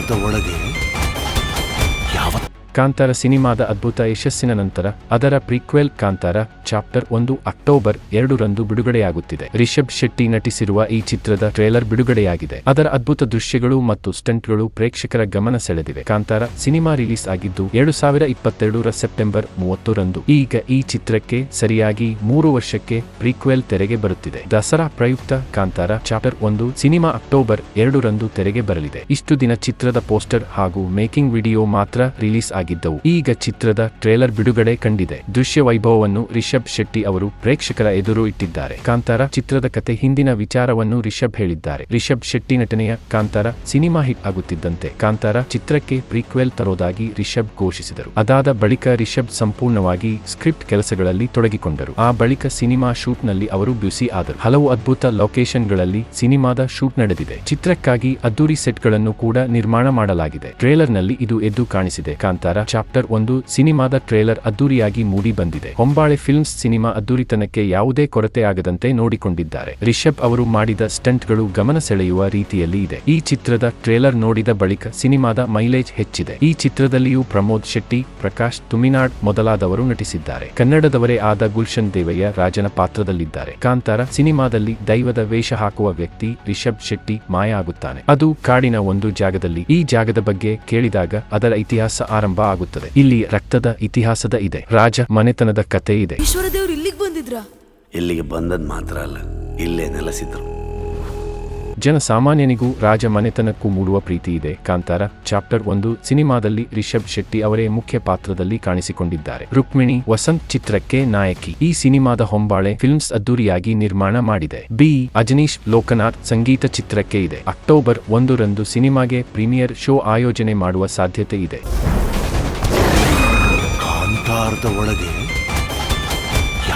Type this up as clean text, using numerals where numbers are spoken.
ಕಾಂತಾರದ ಒಳಗೆ ಕಾಂತಾರ ಸಿನಿಮಾದ ಅದ್ಭುತ ಯಶಸ್ಸಿನ ನಂತರ ಅದರ ಪ್ರೀಕ್ವೆಲ್ ಕಾಂತಾರ ಚಾಪ್ಟರ್ 1 ಅಕ್ಟೋಬರ್ 2 ರಂದು ಬಿಡುಗಡೆಯಾಗುತ್ತಿದೆ. ರಿಷಬ್ ಶೆಟ್ಟಿ ನಟಿಸಿರುವ ಈ ಚಿತ್ರದ ಟ್ರೇಲರ್ ಬಿಡುಗಡೆಯಾಗಿದೆ. ಅದರ ಅದ್ಭುತ ದೃಶ್ಯಗಳು ಮತ್ತು ಸ್ಟಂಟ್ಗಳು ಪ್ರೇಕ್ಷಕರ ಗಮನ ಸೆಳೆದಿವೆ. ಕಾಂತಾರ ಸಿನಿಮಾ ರಿಲೀಸ್ ಆಗಿದ್ದು 2022 ಸೆಪ್ಟೆಂಬರ್ 30 ರಂದು. ಈಗ ಈ ಚಿತ್ರಕ್ಕೆ ಸರಿಯಾಗಿ 3 ವರ್ಷಕ್ಕೆ ಪ್ರೀಕ್ವೆಲ್ ತೆರೆಗೆ ಬರುತ್ತಿದೆ. ದಸರಾ ಪ್ರಯುಕ್ತ ಕಾಂತಾರ ಚಾಪ್ಟರ್ 1 ಸಿನಿಮಾ ಅಕ್ಟೋಬರ್ 2 ರಂದು ತೆರೆಗೆ ಬರಲಿದೆ. ಇಷ್ಟು ದಿನ ಚಿತ್ರದ ಪೋಸ್ಟರ್ ಹಾಗೂ ಮೇಕಿಂಗ್ ವಿಡಿಯೋ ಮಾತ್ರ ರಿಲೀಸ್ ಆಗಿದ್ದವು. ಈಗ ಚಿತ್ರದ ಟ್ರೇಲರ್ ಬಿಡುಗಡೆ ಕಂಡಿದೆ. ದೃಶ್ಯ ವೈಭವವನ್ನು ರಿಷಬ್ ಶೆಟ್ಟಿ ಅವರು ಪ್ರೇಕ್ಷಕರ ಎದುರು ಇಟ್ಟಿದ್ದಾರೆ. ಕಾಂತಾರ ಚಿತ್ರದ ಕತೆ ಹಿಂದಿನ ವಿಚಾರವನ್ನು ರಿಷಬ್ ಹೇಳಿದ್ದಾರೆ. ರಿಷಬ್ ಶೆಟ್ಟಿ ನಟನೆಯ ಕಾಂತಾರ ಸಿನಿಮಾ ಹಿಟ್ ಆಗುತ್ತಿದ್ದಂತೆ ಕಾಂತಾರ ಚಿತ್ರಕ್ಕೆ ಪ್ರೀಕ್ವೆಲ್ ತರೋದಾಗಿ ರಿಷಬ್ ಘೋಷಿಸಿದರು. ಅದಾದ ಬಳಿಕ ರಿಷಬ್ ಸಂಪೂರ್ಣವಾಗಿ ಸ್ಕ್ರಿಪ್ಟ್ ಕೆಲಸಗಳಲ್ಲಿ ತೊಡಗಿಕೊಂಡರು. ಆ ಬಳಿಕ ಸಿನಿಮಾ ಶೂಟ್ ನಲ್ಲಿ ಅವರು ಬ್ಯುಸಿ ಆದರು. ಹಲವು ಅದ್ಭುತ ಲೊಕೇಶನ್ಗಳಲ್ಲಿ ಸಿನಿಮಾದ ಶೂಟ್ ನಡೆದಿದೆ. ಚಿತ್ರಕ್ಕಾಗಿ ಅದ್ದೂರಿ ಸೆಟ್ಗಳನ್ನು ಕೂಡ ನಿರ್ಮಾಣ ಮಾಡಲಾಗಿದೆ. ಟ್ರೇಲರ್ ನಲ್ಲಿ ಇದು ಎದ್ದು ಕಾಣಿಸಿದೆ. ಕಾಂತಾರ ಚಾಪ್ಟರ್ 1 ಸಿನಿಮಾದ ಟ್ರೇಲರ್ ಅದ್ದೂರಿಯಾಗಿ ಮೂಡಿ ಬಂದಿದೆ. ಹೊಂಬಾಳೆ ಫಿಲ್ಮ್ಸ್ ಸಿನಿಮಾ ಅದ್ದೂರಿತನಕ್ಕೆ ಯಾವುದೇ ಕೊರತೆ ಆಗದಂತೆ ನೋಡಿಕೊಂಡಿದ್ದಾರೆ. ರಿಷಬ್ ಅವರು ಮಾಡಿದ ಸ್ಟಂಟ್ಗಳು ಗಮನ ಸೆಳೆಯುವ ರೀತಿಯಲ್ಲಿ ಇದೆ. ಈ ಚಿತ್ರದ ಟ್ರೇಲರ್ ನೋಡಿದ ಬಳಿಕ ಸಿನಿಮಾದ ಮೈಲೇಜ್ ಹೆಚ್ಚಿದೆ. ಈ ಚಿತ್ರದಲ್ಲಿಯೂ ಪ್ರಮೋದ್ ಶೆಟ್ಟಿ, ಪ್ರಕಾಶ್ ತುಮಿನಾಡ್ ಮೊದಲಾದವರು ನಟಿಸಿದ್ದಾರೆ. ಕನ್ನಡದವರೇ ಆದ ಗುಲ್ಶನ್ ದೇವಯ್ಯ ರಾಜನ ಪಾತ್ರದಲ್ಲಿದ್ದಾರೆ. ಕಾಂತಾರ ಸಿನಿಮಾದಲ್ಲಿ ದೈವದ ವೇಷ ಹಾಕುವ ವ್ಯಕ್ತಿ ರಿಷಬ್ ಶೆಟ್ಟಿ ಮಾಯ ಆಗುತ್ತಾನೆ. ಅದು ಕಾಡಿನ ಒಂದು ಜಾಗದಲ್ಲಿ. ಈ ಜಾಗದ ಬಗ್ಗೆ ಕೇಳಿದಾಗ ಅದರ ಇತಿಹಾಸ ಆರಂಭ ಆಗುತ್ತದೆ. ಇಲ್ಲಿ ರಕ್ತದ ಇತಿಹಾಸದ ಇದೆ. ರಾಜ ಮನೆತನದ ಕತೆ ಇದೆ. ಈಶ್ವರದೇವ್ರು ಇಲ್ಲಿಗೆ ಬಂದಿದ್ರಾ? ಇಲ್ಲಿಗೆ ಬಂದದ್ ಮಾತ್ರ ಅಲ್ಲ, ಇಲ್ಲೇ ನೆಲೆಸಿದ್ರು. ಜನಸಾಮಾನ್ಯನಿಗೂ ರಾಜ ಮನೆತನಕ್ಕೂ ಮೂಡುವ ಪ್ರೀತಿ ಇದೆ. ಕಾಂತಾರ ಚಾಪ್ಟರ್ 1 ಸಿನಿಮಾದಲ್ಲಿ ರಿಷಬ್ ಶೆಟ್ಟಿ ಅವರೇ ಮುಖ್ಯ ಪಾತ್ರದಲ್ಲಿ ಕಾಣಿಸಿಕೊಂಡಿದ್ದಾರೆ. ರುಕ್ಮಿಣಿ ವಸಂತ್ ಚಿತ್ರಕ್ಕೆ ನಾಯಕಿ. ಈ ಸಿನಿಮಾದ ಹೊಂಬಾಳೆ ಫಿಲ್ಮ್ಸ್ ಅದ್ದೂರಿಯಾಗಿ ನಿರ್ಮಾಣ ಮಾಡಿದೆ. ಬಿ ಅಜನೀಶ್ ಲೋಕನಾಥ್ ಸಂಗೀತ ಚಿತ್ರಕ್ಕೆ ಇದೆ. ಅಕ್ಟೋಬರ್ 1 ರಂದು ಸಿನಿಮಾಗೆ ಪ್ರೀಮಿಯರ್ ಶೋ ಆಯೋಜನೆ ಮಾಡುವ ಸಾಧ್ಯತೆ ಇದೆ. ಕಾಂತಾರದ ಒಳಗೆ